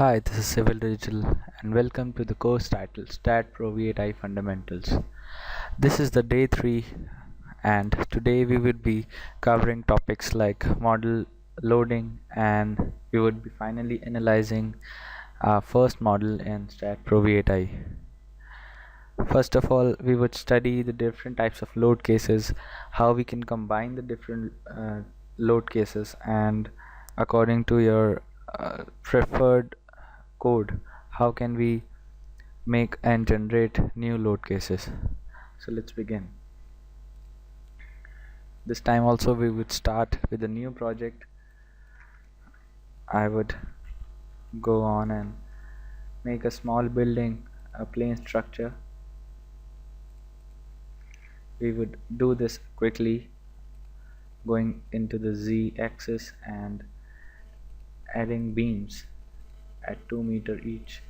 Hi, this is Civil Digital and welcome to the course titled STAAD.Pro V8i Fundamentals. This is the day 3 and today we would be covering topics like model loading, and we would be finally analyzing our first model in STAAD.Pro V8i. First of all, we would study the different types of load cases, how we can combine the different load cases, and according to your preferred code, how can we make and generate new load cases. So let's begin. This time also we would start with a new project. I would go on and make a small building, a plain structure. We would do this quickly, going into the Z axis and adding beams at 2 meters each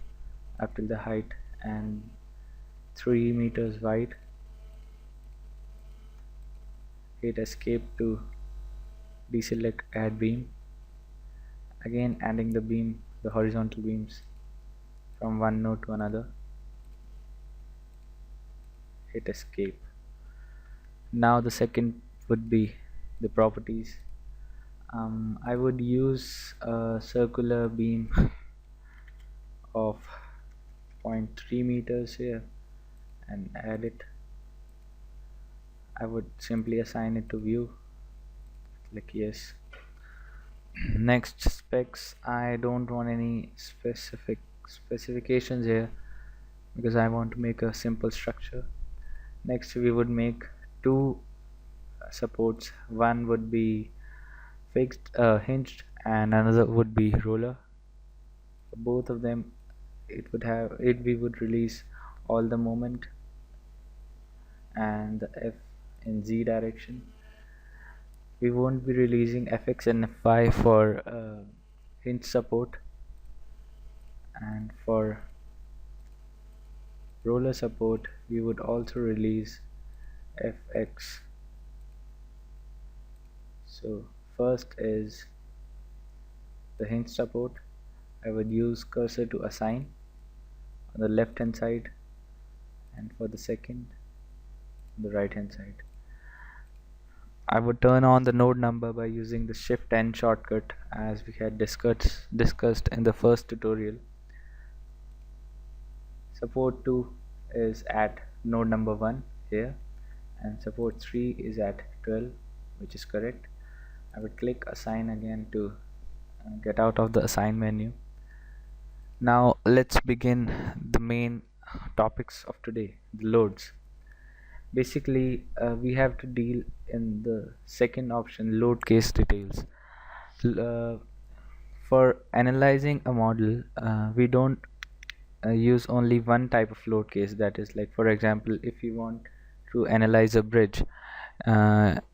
up till the height and 3 meters wide. Hit escape to deselect add beam, again adding the horizontal beams from one node to another. Hit escape. Now the second would be the properties. I would use a circular beam of 0.3 meters here and add it. I would simply assign it to view, click yes. Next, specs. I don't want any specifications here because I want to make a simple structure. Next, we would make two supports. One would be fixed hinged and another would be roller. For both of them, we would release all the moment and the F in Z direction. We won't be releasing Fx and Fy for hinge support, and for roller support we would also release Fx. So first is the hinge support. I would use cursor to assign on the left hand side, and for the second on the right hand side. I would turn on the node number by using the Shift N shortcut as we had discussed in the first tutorial. Support 2 is at node number 1 here, and support 3 is at 12, which is correct. I would click assign again to get out of the assign menu. Now let's begin the main topics of today, the loads. Basically we have to deal in the second option, load case details. For analyzing a model, we don't use only one type of load case. That is, like, for example, if you want to analyze a bridge,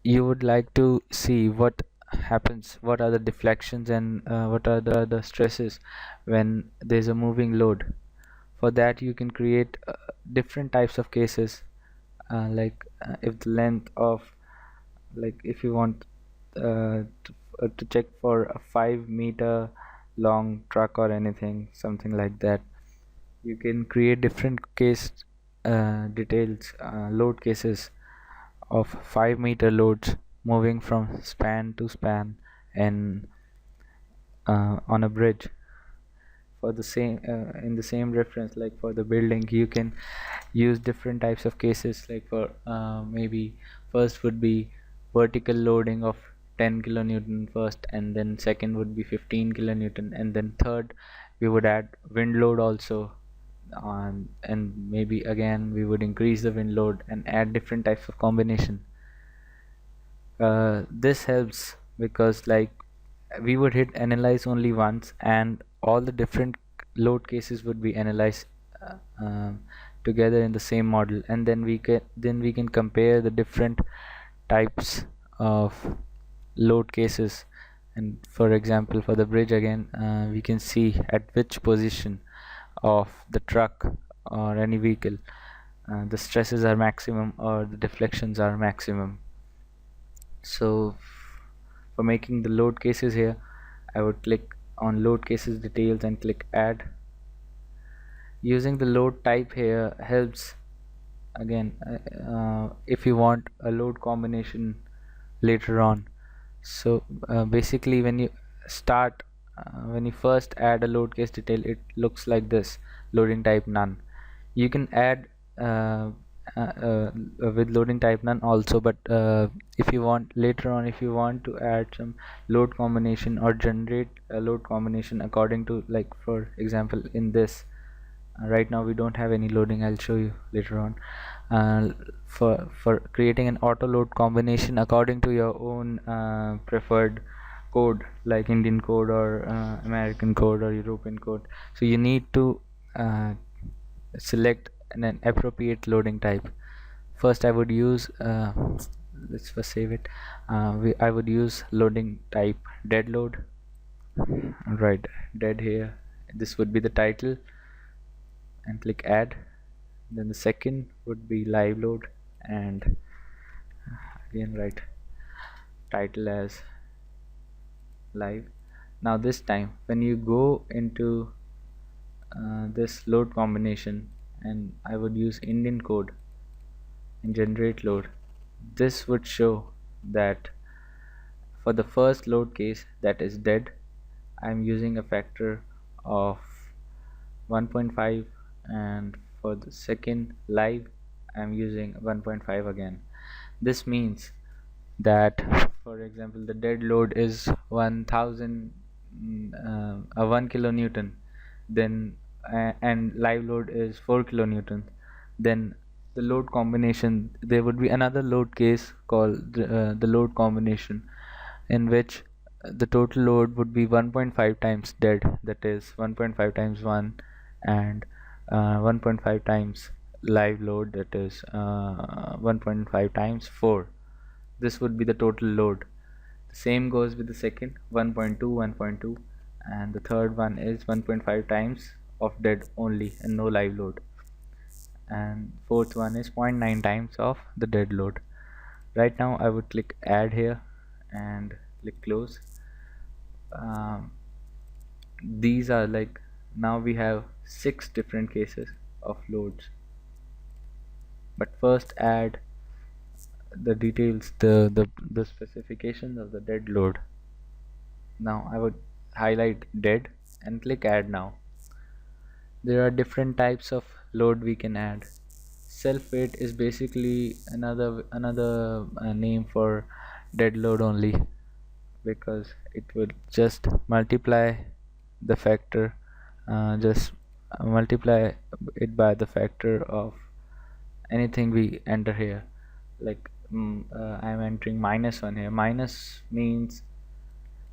you would like to see what happens, what are the deflections, and what are the stresses when there's a moving load. For that you can create different types of cases, if the length of, like, if you want to check for a 5-meter long truck or anything, something like that, you can create different case details, load cases of 5-meter loads moving from span to span and on a bridge. For the same in the same reference, like for the building, you can use different types of cases, like for maybe first would be vertical loading of 10 kilonewton first, and then second would be 15 kilonewton, and then third we would add wind load also, and maybe again we would increase the wind load and add different types of combination. This helps because, like, we would hit analyze only once and all the different load cases would be analyzed together in the same model, and then we can compare the different types of load cases. And for example, for the bridge again, we can see at which position of the truck or any vehicle the stresses are maximum or the deflections are maximum. So for making the load cases here, I would click on load cases details and click add. Using the load type here helps again if you want a load combination later on. So basically when you first add a load case detail, it looks like this: loading type none. You can add uh, with loading type none also, but if you want later on, if you want to add some load combination or generate a load combination according to, like for example in this, right now we don't have any loading, I'll show you later on. For creating an auto load combination according to your own preferred code, like Indian code or American code or European code, so you need to uh, select an appropriate loading type. First I would use let's first save it. I would use loading type dead load. Right, dead here, this would be the title, and click add. Then the second would be live load, and again write title as live. Now this time when you go into this load combination, and I would use Indian code and generate load, this would show that for the first load case, that is dead, I'm using a factor of 1.5, and for the second live I'm using 1.5 again. This means that, for example, the dead load is 1000 1 kilonewton, then and live load is 4 kilonewton, then the load combination, there would be another load case called the load combination, in which the total load would be 1.5 times dead, that is 1.5 times 1, and 1.5 times live load, that is 1.5 times 4. This would be the total load. The same goes with the second 1.2, 1.2, and the third one is 1.5 times of dead only and no live load, and fourth one is 0.9 times of the dead load. Right now I would click add here and click close. These are like, now we have 6 different cases of loads, but first add the details, the specifications of the dead load. Now I would highlight dead and click add. Now there are different types of load we can add. Self weight is basically another name for dead load only, because it will just multiply the factor, just multiply it by the factor of anything we enter here. Like I'm entering -1 here. Minus means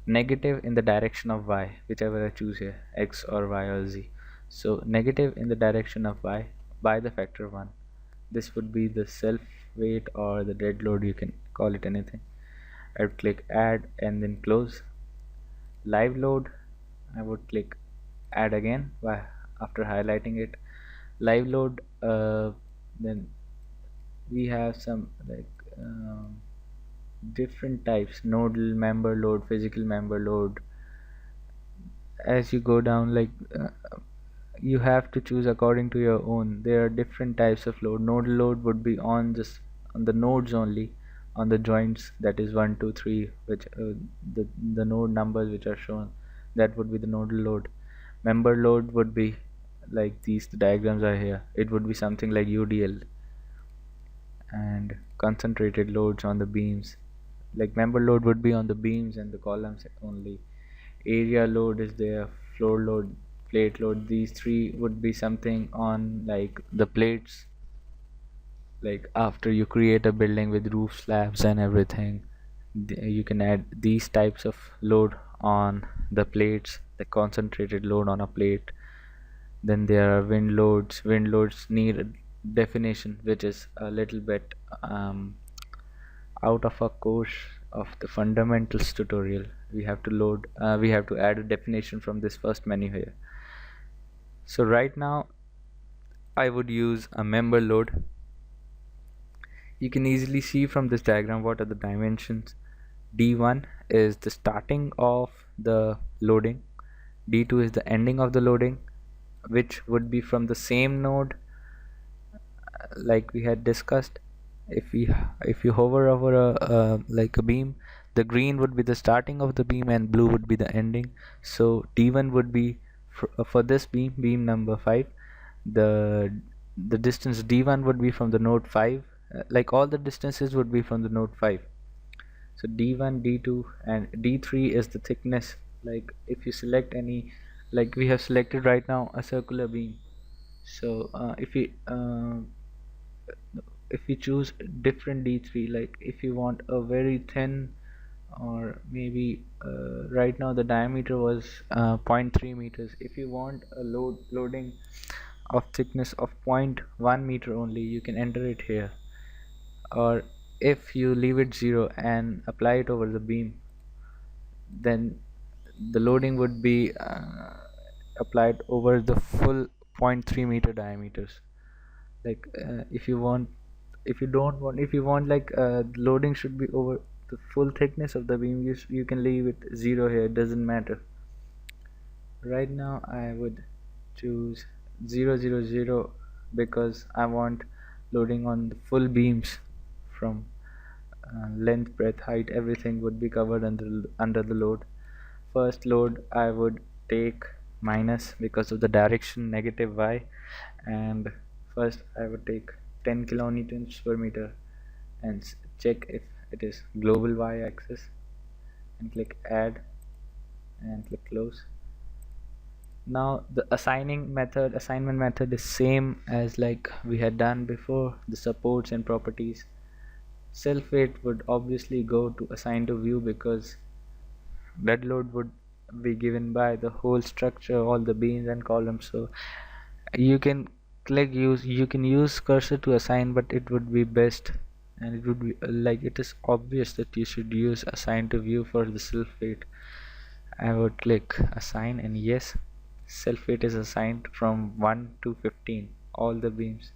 negative in the direction of y, whichever I choose here, x or y or z. So negative in the direction of y by the factor 1. This would be the self weight or the dead load, you can call it anything. I would click add and then close. Live load, I would click add again after highlighting it. Live load, then we have some like different types: nodal, member load, physical member load. As you go down, like you have to choose according to your own. There are different types of load. Nodal load would be on just on the nodes only, on the joints, that is 1 2 3, which the node numbers which are shown, that would be the nodal load. Member load would be like these, the diagrams are here, it would be something like UDL. And concentrated loads on the beams, like member load would be on the beams and the columns only. Area load is there, floor load, plate load, these three would be something on like the plates, like after you create a building with roof slabs and everything, you can add these types of load on the plates, the concentrated load on a plate. Then there are wind loads. Wind loads need a definition which is a little bit out of a course of the fundamentals tutorial. We have to we have to add a definition from this first menu here. So right now I would use a member load. You can easily see from this diagram what are the dimensions. D1 is the starting of the loading, D2 is the ending of the loading, which would be from the same node like we had discussed. If you hover over like a beam, the green would be the starting of the beam and blue would be the ending. So D1 would be for this beam number 5, the distance D1 would be from the node 5, like all the distances would be from the node 5. So D1, D2 and D3 is the thickness. Like if you select any, like we have selected right now a circular beam. So if we choose different D3, like if you want a very thin, or maybe right now the diameter was zero point 0.3 meters. If you want a loading of thickness of 0.1 meter only, you can enter it here. Or if you leave it 0 and apply it over the beam, then the loading would be applied over the full zero point 0.3 meter diameters. Like if you don't want, if you want like loading should be over the full thickness of the beam, you can leave it 0 here, it doesn't matter. Right now I would choose 000 because I want loading on the full beams from length, breadth, height, everything would be covered under the load. First load I would take minus because of the direction negative y, and first I would take 10 kilonewtons per meter and check if it is global y axis, and click add and click close. Now the assignment method is same as like we had done before, the supports and properties. Self weight would obviously go to assign to view because dead load would be given by the whole structure, all the beams and columns. So you can you can use cursor to assign, but it would be best, and it would be like it is obvious that you should use assign to view for the self weight. I would click assign, and yes, self weight is assigned from 1 to 15. All the beams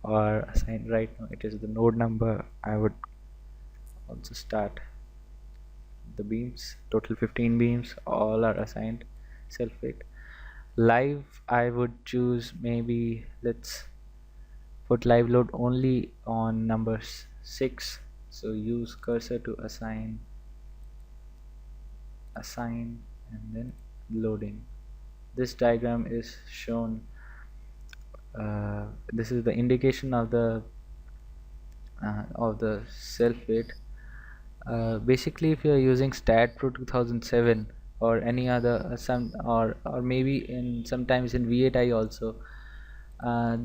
are assigned right now. It is the node number. I would also start the beams, total 15 beams, all are assigned self weight. Live I would choose, maybe let's put live load only on number 6. So use cursor to assign, and then loading. This diagram is shown, this is the indication of the self weight. Basically if you are using STAAD.Pro 2007 or any other some or maybe in sometimes in V8i also,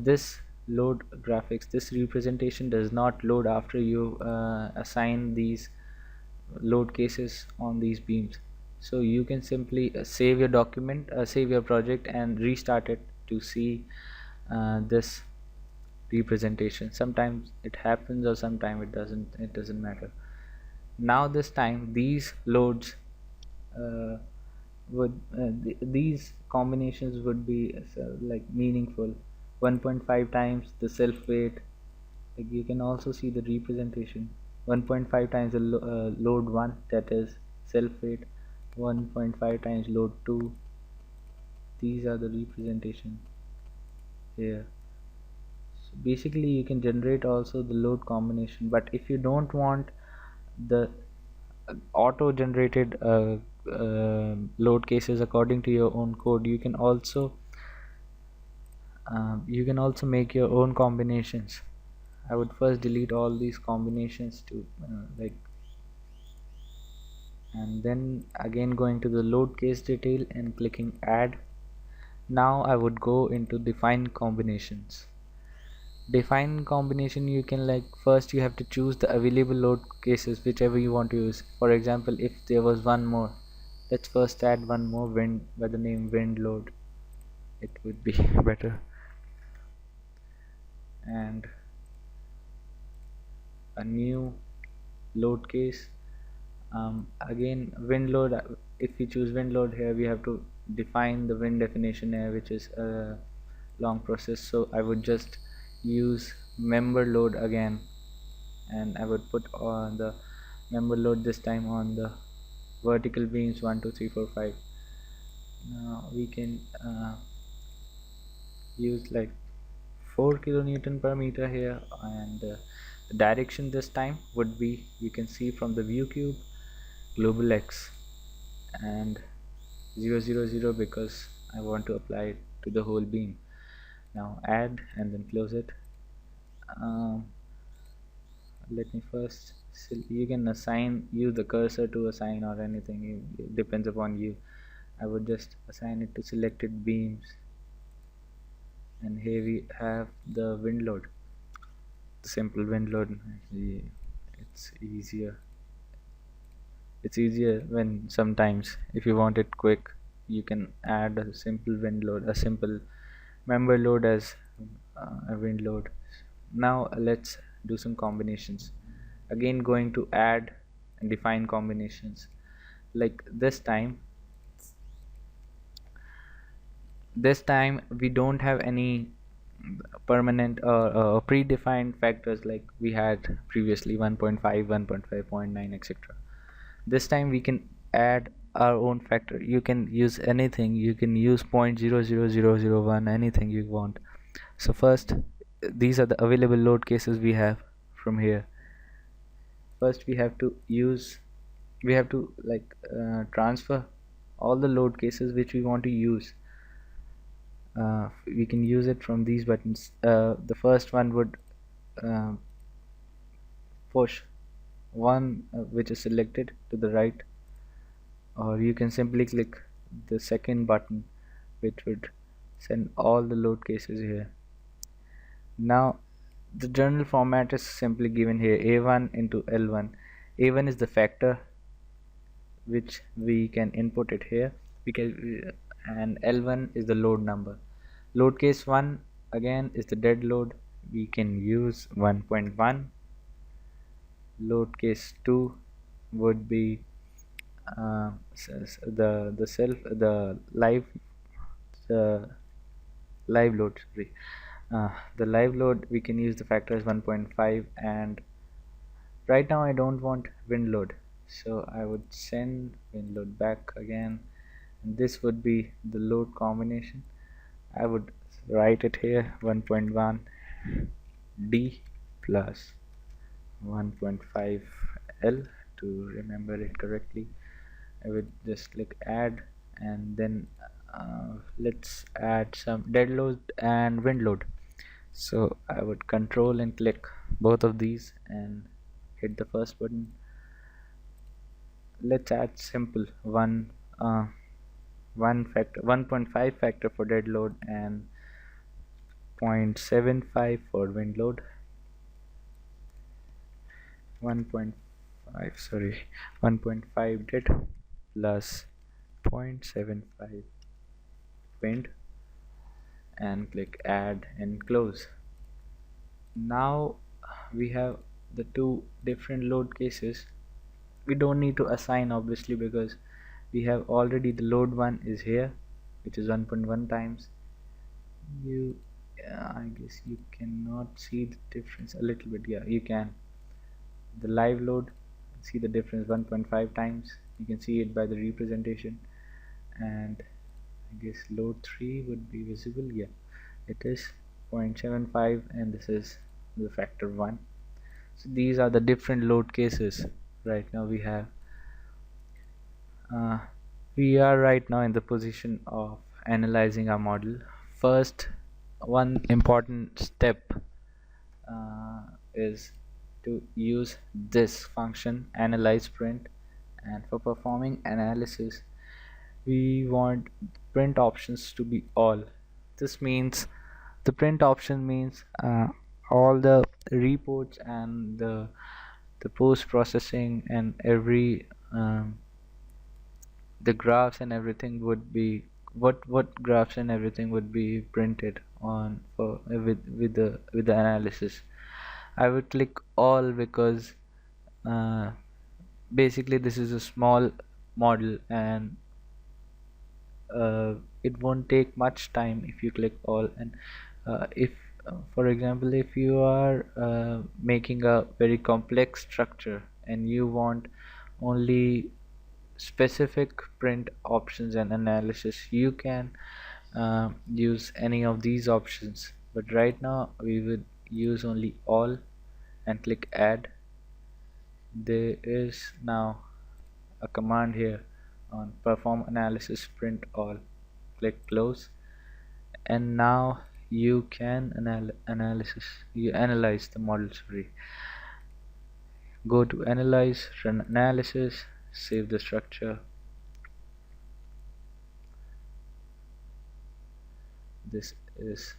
this load graphics, this representation does not load after you assign these load cases on these beams. So you can simply save your document, save your project and restart it to see this representation. Sometimes it happens or sometimes it doesn't matter. Now this time these loads uh, these combinations would be like meaningful. 1.5 times the self weight, like you can also see the representation. 1.5 times the load 1, that is self weight. 1.5 times load 2, these are the representation here. So basically you can generate also the load combination, but if you don't want the auto generated load cases according to your own code, you can also make your own combinations. I would first delete all these combinations to like, and then again going to the load case detail and clicking add. Now I would go into define combinations. Define combination, you can like first you have to choose the available load cases whichever you want to use. For example, if there was one more, let's first add one more wind by the name wind load, it would be better. And a new load case, again wind load. If we choose wind load here, we have to define the wind definition here, which is a long process. So I would just use member load again, and I would put on the member load this time on the vertical beams 1 2 3 4 5. Now we can use like 4 kilonewton per meter here, and the direction this time would be, you can see from the view cube, global X, and 000 because I want to apply it to the whole beam. Now add and then close it. um, Let me first, you can use the cursor to assign or anything, it depends upon you. I would just assign it to selected beams, and here we have the wind load, the simple wind load. Actually, it's easier it's easier when sometimes if you want it quick, you can add a simple wind load, a simple member load as a wind load. Now let's do some combinations. Again, going to add and define combinations. Like this time we don't have any permanent or predefined factors like we had previously, 1.5, 1.5.9, etc. This time we can add our own factor. You can use anything, you can use 0.00001, anything you want. So first, these are the available load cases we have from here. First we have to like transfer all the load cases which we want to use. We can use it from these buttons. The first one would uh, push one which is selected to the right, or you can simply click the second button which would send all the load cases here. Now the general format is simply given here, a1 into l1. A1 is the factor which we can input it here, and L1 is the load number. Load case 1 again is the dead load, we can use 1.1. Load case 2 would be the the live load, sorry. The live load, we can use the factor as 1.5, and right now I don't want wind load, so I would send wind load back again, and this would be the load combination. I would write it here, 1.1 D plus 1.5 L to remember it correctly. I would just click add, and then let's add some dead load and wind load. So I would control and click both of these and hit the first button. Let's add simple uh, 1.5 factor for dead load and 0.75 for wind load. 1.5, sorry, 1.5 dead plus 0.75 wind, and click add and close. Now we have the two different load cases. We don't need to assign obviously because we have already the load one is here, which is 1.1 times. I guess you cannot see the difference a little bit. Yeah, you can. The live load, see the difference, 1.5 times. You can see it by the representation, and I guess load 3 would be visible. Yeah, it is 0.75, and this is the factor 1. So these are the different load cases. Right now uh, we are right now in the position of analyzing our model. First, one important step is to use this function, analyze print, and for performing analysis we want print options to be all. This means the print option means all the reports and the post processing and every the graphs and everything would be what graphs and everything would be printed on for with the analysis. I would click all because basically this is a small model, and it won't take much time if you click all. And if for example, if you are making a very complex structure and you want only specific print options and analysis, you can use any of these options, but right now we would use only all and click add. There is now a command here on perform analysis print all. Click close, and now you can analyze the model. Sorry, go to analyze, run analysis, save the structure. This is,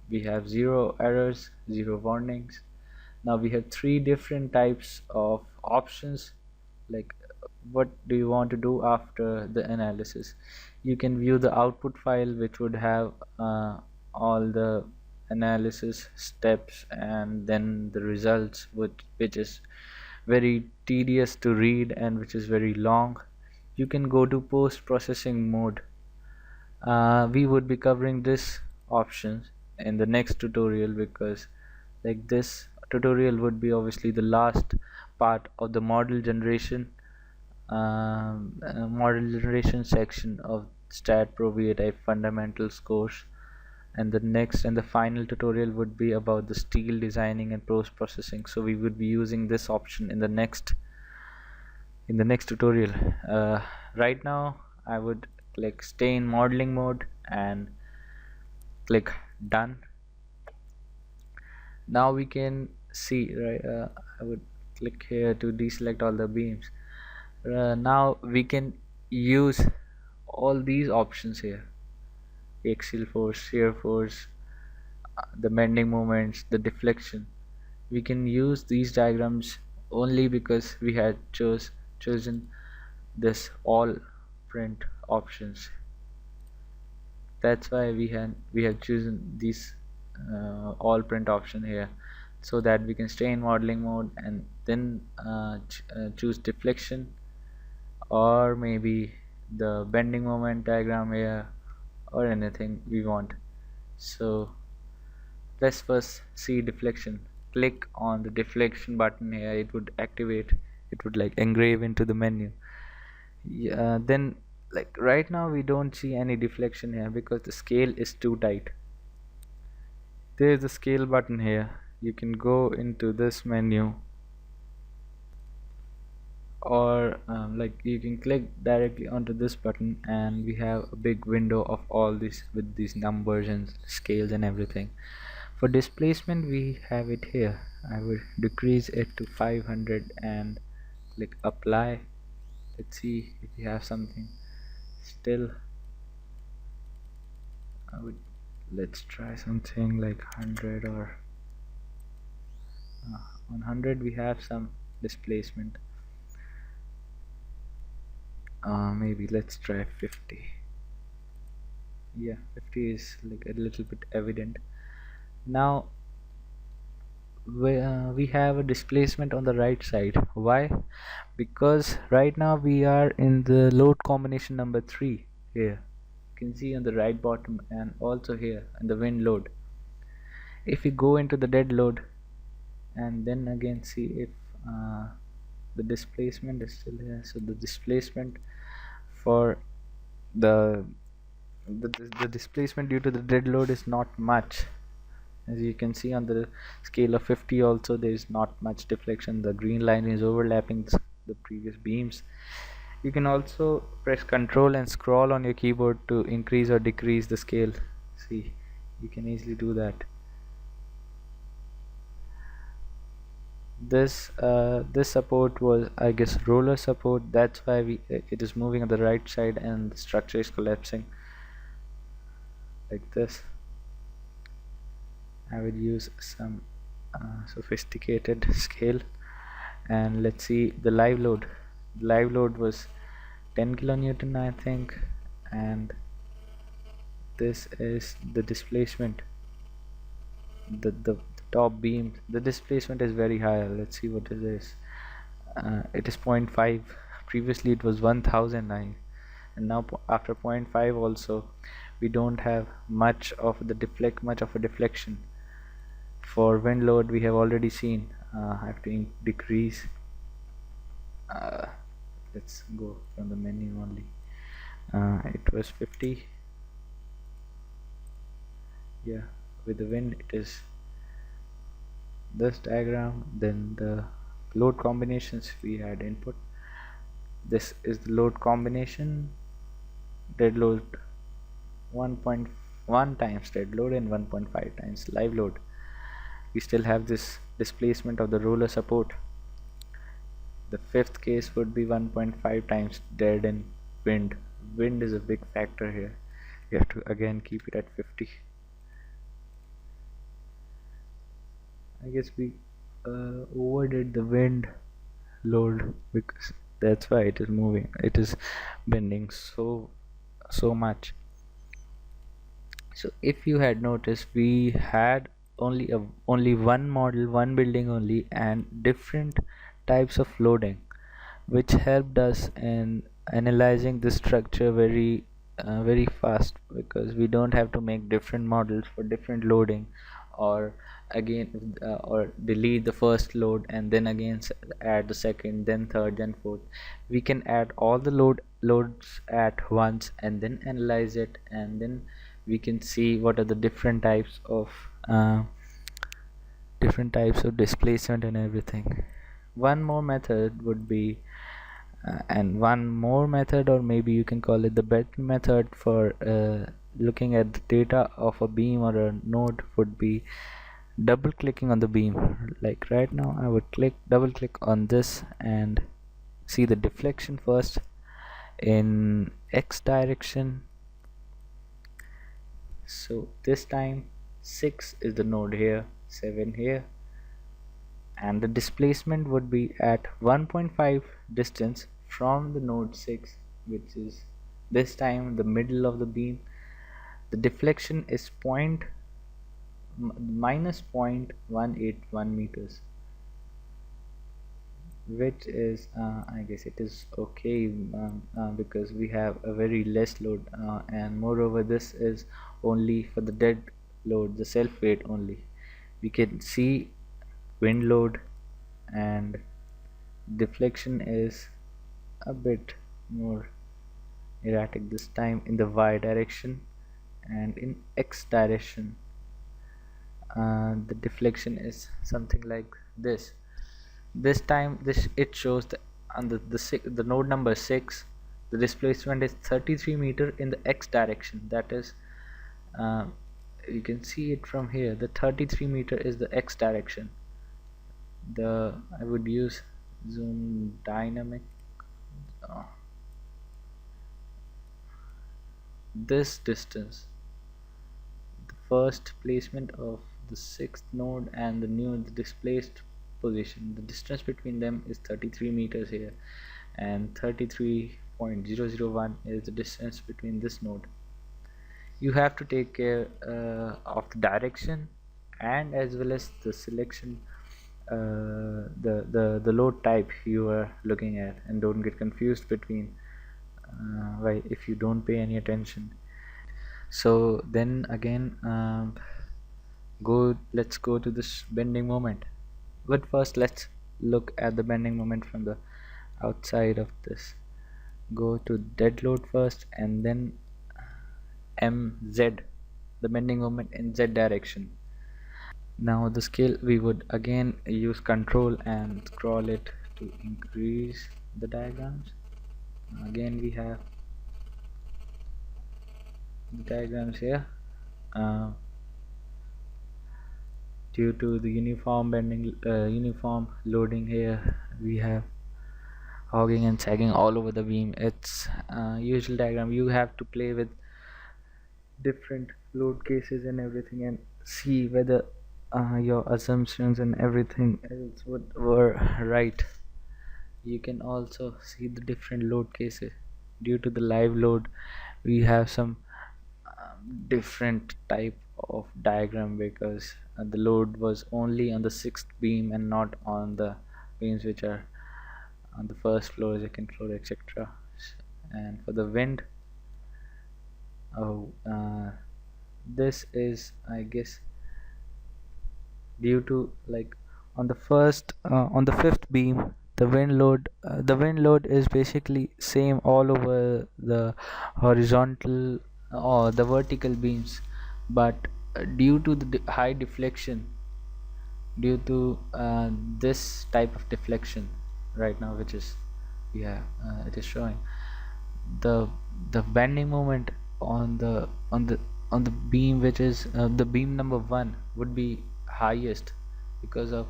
we have 0 errors, 0 warnings. Now we have 3 different types of options. Like, what do you want to do after the analysis? You can view the output file, which would have all the analysis steps and then the results, which is very tedious to read and which is very long. You can go to post processing mode. We would be covering this options in the next tutorial, because like this tutorial would be obviously the last part of the model generation section of STAAD.Pro V8i fundamentals course, and the next and the final tutorial would be about the steel designing and post processing. So we would be using this option in the next tutorial. Right now I would click stay in modeling mode and click done. Now we can see, right, I would click here to deselect all the beams. Now we can use all these options here: axial force, shear force, the bending moments, the deflection. We can use these diagrams only because we had chosen this all print options. That's why we have chosen these all print option here, so that we can stay in modeling mode and then choose deflection, or maybe the bending moment diagram here, or anything we want. So let's first see deflection. Click on the deflection button here. It would activate, it would like engrave into the menu. Then, like right now we don't see any deflection here because the scale is too tight. There is a scale button here. You can go into this menu, or like you can click directly onto this button, and we have a big window of all this with these numbers and scales and everything. For displacement, we have it here. I will decrease it to 500 and click apply. Let's see if we have something. Still, let's try something like 100, or 100 we have some displacement. Maybe let's try 50. Yeah, 50 is like a little bit evident. Now we have a displacement on the right side. Why? Because right now we are in the load combination number 3 here. You can see on the right bottom, and also here in the wind load. If we go into the dead load and then again see if the displacement is still here. So the displacement for the displacement due to the dead load is not much. As you can see on the scale of 50 also, there is not much deflection. The green line is overlapping the previous beams. You can also press Ctrl and scroll on your keyboard to increase or decrease the scale. See, you can easily do that. This support was, I guess, roller support. That's why it is moving on the right side and the structure is collapsing like this. I would use some sophisticated scale, and let's see the live load. The live load was 10 kilonewton, I think, and this is the displacement. The top beam, the displacement is very high. Let's see what it is. It is 0.5. Previously it was 1009, and now after 0.5 also we don't have much of a deflection. For wind load we have already seen. I have to decrease. let's go from the menu only. It was 50. Yeah, with the wind it is this diagram. Then the load combinations we had input. This is the load combination. Dead load 1.1 times dead load and 1.5 times live load. We still have this displacement of the roller support. The fifth case would be 1.5 times dead and wind. Wind is a big factor here. You have to again keep it at 50. I guess we overdid the wind load because that's why it is moving. It is bending so much. So if you had noticed, we had only one model, one building only, and different types of loading, which helped us in analyzing the structure very fast, because we don't have to make different models for different loading, or again or delete the first load and then again add the second, then third, then fourth. We can add all the loads at once and then analyze it, and then we can see what are the different types of displacement and everything. One more method would be and one more method, or maybe you can call it the better method for looking at the data of a beam or a node, would be double clicking on the beam. Like right now I would double click on this and see the deflection first in X direction. So this time 6 is the node here, 7 here, and the displacement would be at 1.5 distance from the node 6, which is this time the middle of the beam. The deflection is minus 0.181 meters, which is I guess it is okay, because we have a very less load, and moreover this is only for the dead load, the self weight only. We can see wind load, and deflection is a bit more erratic this time in the Y direction, and in X direction the deflection is something like this. This time it shows on the node number 6, the displacement is 33 meter in the X direction. That is, you can see it from here. The 33 meter is the X direction. I would use zoom dynamic. This distance, the first placement of the 6th node and the displaced position, the distance between them is 33 meters here, and 33.001 is the distance between this node. You have to take care of the direction and as well as the selection, the load type you are looking at, and don't get confused between why if you don't pay any attention. So then again, let's go to this bending moment. But first let's look at the bending moment from the outside of this. Go to dead load first, and then MZ, the bending moment in Z direction. Now the scale, we would again use control and scroll it to increase the diagrams. Again we have the diagrams here. Due to the uniform loading here, we have hogging and sagging all over the beam. It's usual diagram. You have to play with different load cases and everything, and see whether your assumptions and everything else were right. You can also see the different load cases. Due to the live load, we have some different type of diagram, because the load was only on the 6th beam and not on the beams which are on the first floor, second floor, etc. And for the wind, this is, I guess, due to, like, on the 5th beam The wind load is basically same all over the horizontal or the vertical beams, but due to the high deflection, due to this type of deflection right now, which is, yeah, it is showing the bending moment on the beam, which is the beam number 1, would be highest because of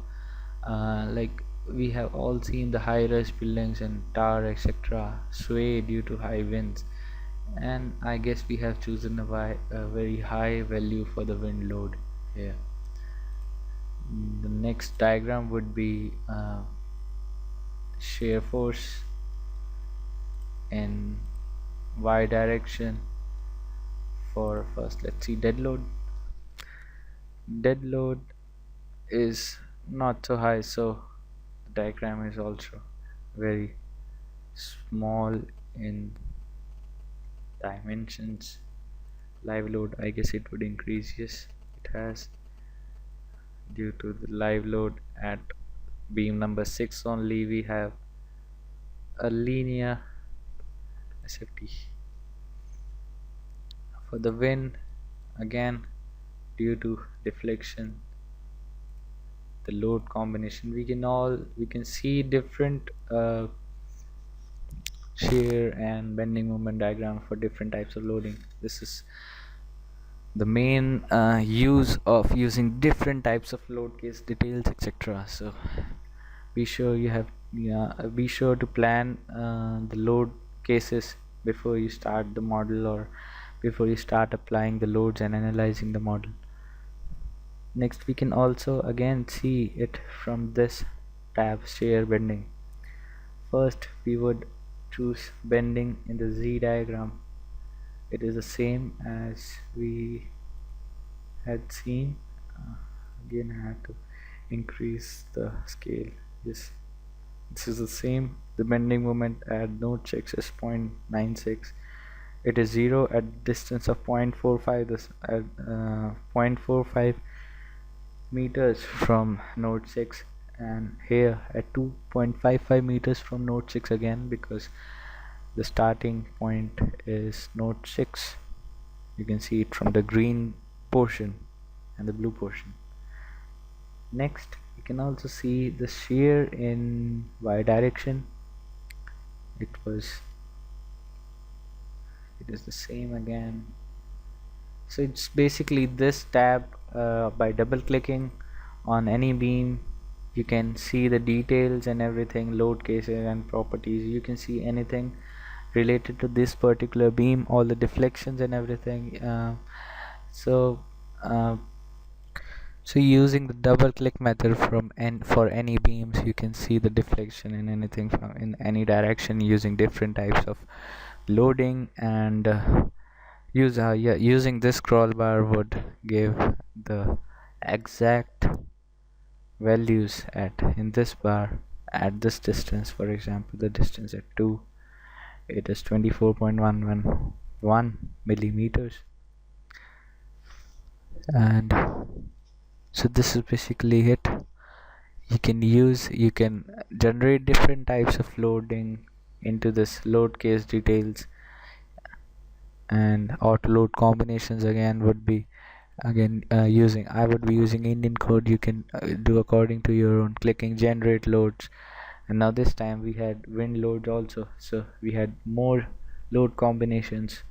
like we have all seen the high-rise buildings and tower etc sway due to high winds, and I guess we have chosen a very high value for the wind load here. The next diagram would be shear force in y direction. For first, let's see dead load. Dead load is not so high, so the diagram is also very small in dimensions. Live load, I guess it would increase. Yes, it has, due to the live load at beam number 6 only. We have a linear SFT. For the wind, again, due to deflection, the load combination, we can see different shear and bending moment diagram for different types of loading. This is the main use of using different types of load case details etc. So be sure you have, yeah, be sure to plan the load cases before you start the model, or before you start applying the loads and analyzing the model. Next, we can also again see it from this tab, shear bending. First, we would choose bending in the Z diagram. It is the same as we had seen. Again, I have to increase the scale. Yes, this is the same. The bending moment at node 6 is 0.96. It is 0 at distance of 0.45. This at 0.45 meters from node 6, and here at 2.55 meters from node 6 again, because the starting point is node 6. You can see it from the green portion and the blue portion. Next, you can also see the shear in y direction. It is the same again. So it's basically this tab. By double clicking on any beam, you can see the details and everything, load cases and properties. You can see anything related to this particular beam, all the deflections and everything. So using the double click method for any beams, you can see the deflection in anything from in any direction using different types of loading, and using this scroll bar would give the exact values in this bar at this distance. For example, the distance at 2, it is 24.111 millimeters, and so this is basically it. You can generate different types of loading into this load case details, and auto load combinations again would be I would be using Indian code. You can do according to your own, clicking generate loads. And now this time we had wind loads also, so we had more load combinations.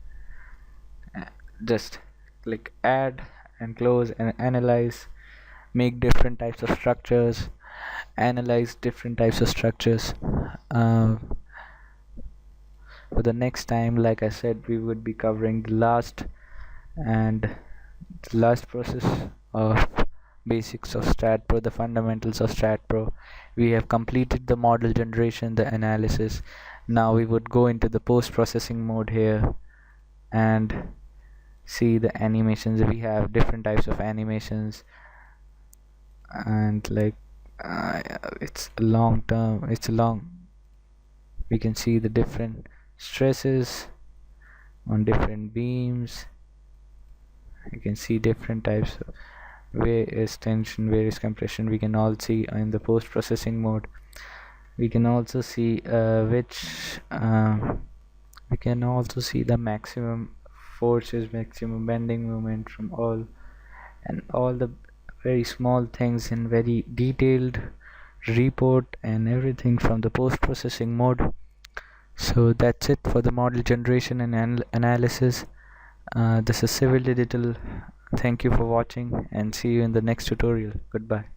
Just click add and close and analyze, make different types of structures, analyze different types of structures. For the next time, like I said, we would be covering the last process of basics of STAAD.Pro, the fundamentals of STAAD.Pro. We have completed the model generation, the analysis. Now we would go into the post-processing mode here and see the animations. We have different types of animations, and like it's a long we can see the different stresses on different beams. You can see different types of various tension, various compression. We can all see in the post-processing mode. We can also see we can also see the maximum forces, maximum bending moment from all, and all the very small things in very detailed report and everything from the post-processing mode. So that's it for the model generation and analysis. This is Civil Digital. Thank you for watching and see you in the next tutorial. Goodbye.